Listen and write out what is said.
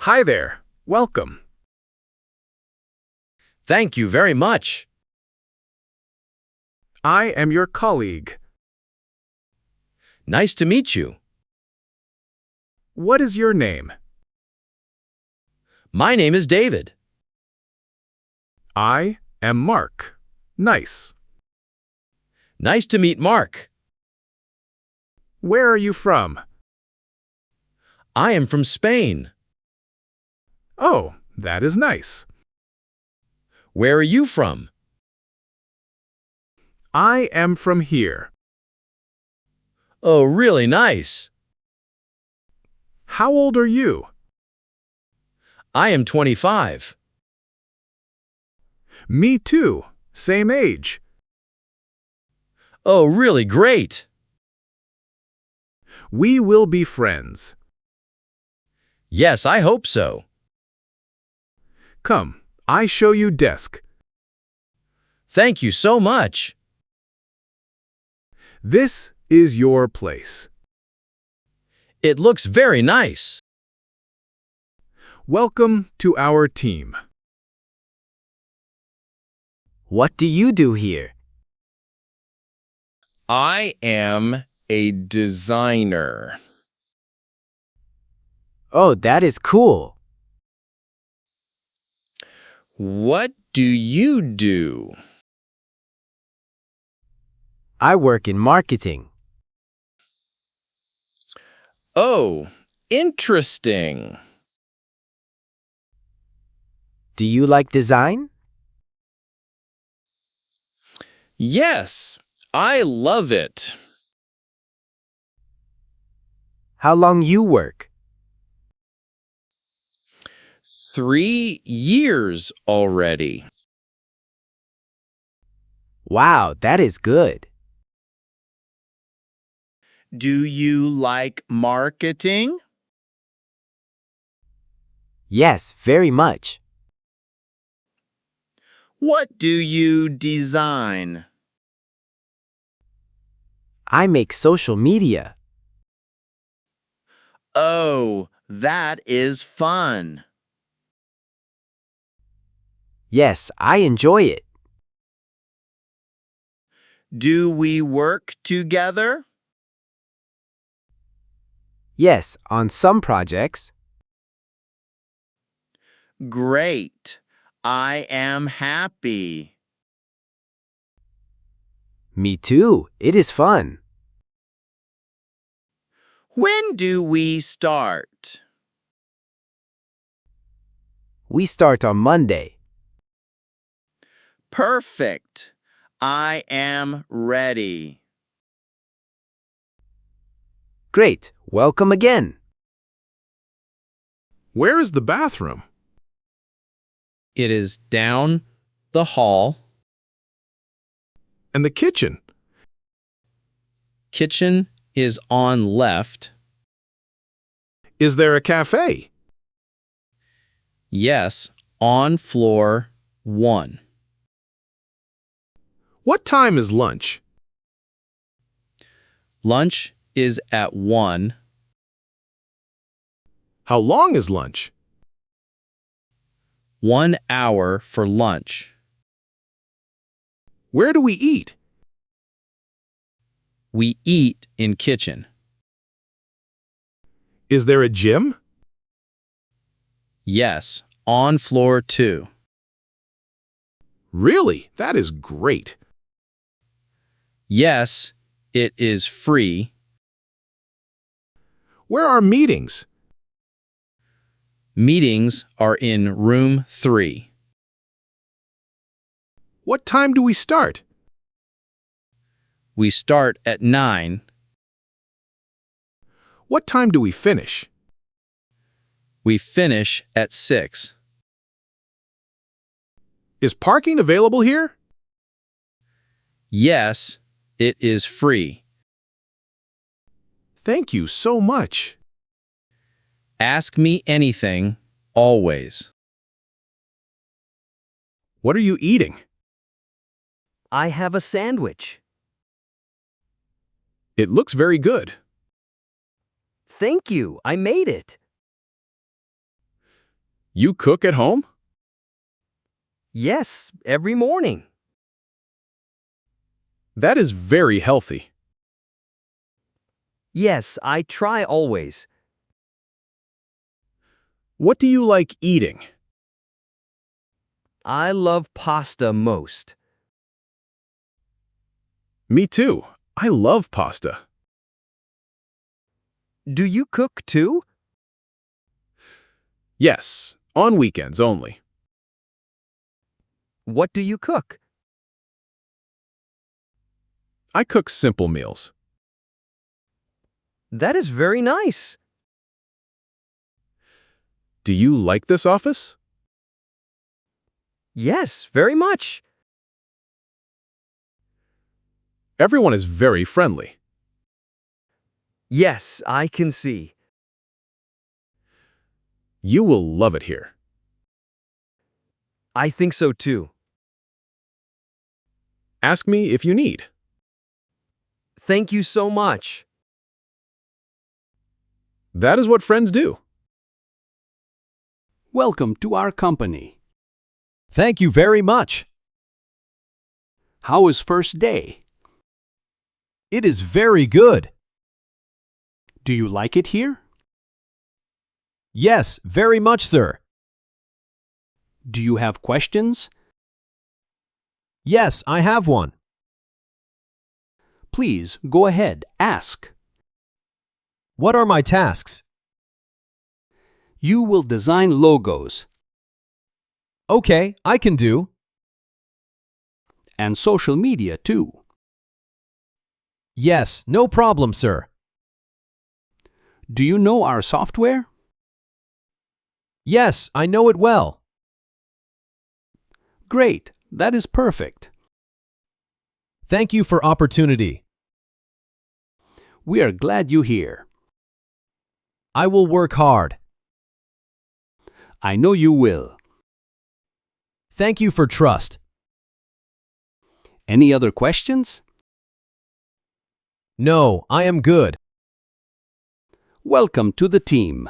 Hi there. Welcome. Thank you very much. I am your colleague. Nice to meet you. What is your name? My name is David. I am Mark. Nice. Nice to meet Mark. Where are you from? I am from Spain. Oh, that is nice. Where are you from? I am from here. Oh, really nice. How old are you? I am 25. Me too. Same age. Oh, really great. We will be friends. Yes, I hope so. Come, I show you desk. Thank you so much. This is your place. It looks very nice. Welcome to our team. What do you do here? I am a designer. Oh, that is cool. What do you do? I work in marketing. Oh, interesting. Do you like design? Yes, I love it. How long you work? 3 years already. Wow, that is good. Do you like marketing? Yes, very much. What do you design? I make social media. Oh, that is fun. Yes, I enjoy it. Do we work together? Yes, on some projects. Great. I am happy. Me too. It is fun. When do we start? We start on Monday. Perfect. I am ready. Great. Welcome again. Where is the bathroom? It is down the hall. And the kitchen? Kitchen is on left. Is there a cafe? Yes, on floor 1. What time is lunch? Lunch is at 1. How long is lunch? 1 hour for lunch. Where do we eat? We eat in kitchen. Is there a gym? Yes, on floor 2. Really? That is great. Yes, it is free. Where are meetings? Meetings are in room 3. What time do we start? We start at 9. What time do we finish? We finish at 6. Is parking available here? Yes, it is free. Thank you so much. Ask me anything, always. What are you eating? I have a sandwich. It looks very good. Thank you, I made it. You cook at home? Yes, every morning. That is very healthy. Yes, I try always. What do you like eating? I love pasta most. Me too. I love pasta. Do you cook too? Yes, on weekends only. What do you cook? I cook simple meals. That is very nice. Do you like this office? Yes, very much. Everyone is very friendly. Yes, I can see. You will love it here. I think so too. Ask me if you need. Thank you so much. That is what friends do. Welcome to our company. Thank you very much. How was first day? It is very good. Do you like it here? Yes, very much, sir. Do you have questions? Yes, I have one. Please go ahead, ask. What are my tasks? You will design logos Okay, I can do. and social media too. Yes, no problem, sir. Do you know our software? Yes, I know it well. Great, that is perfect. Thank you for opportunity. We are glad you're here. I will work hard. I know you will. Thank you for trust. Any other questions? No, I am good. Welcome to the team.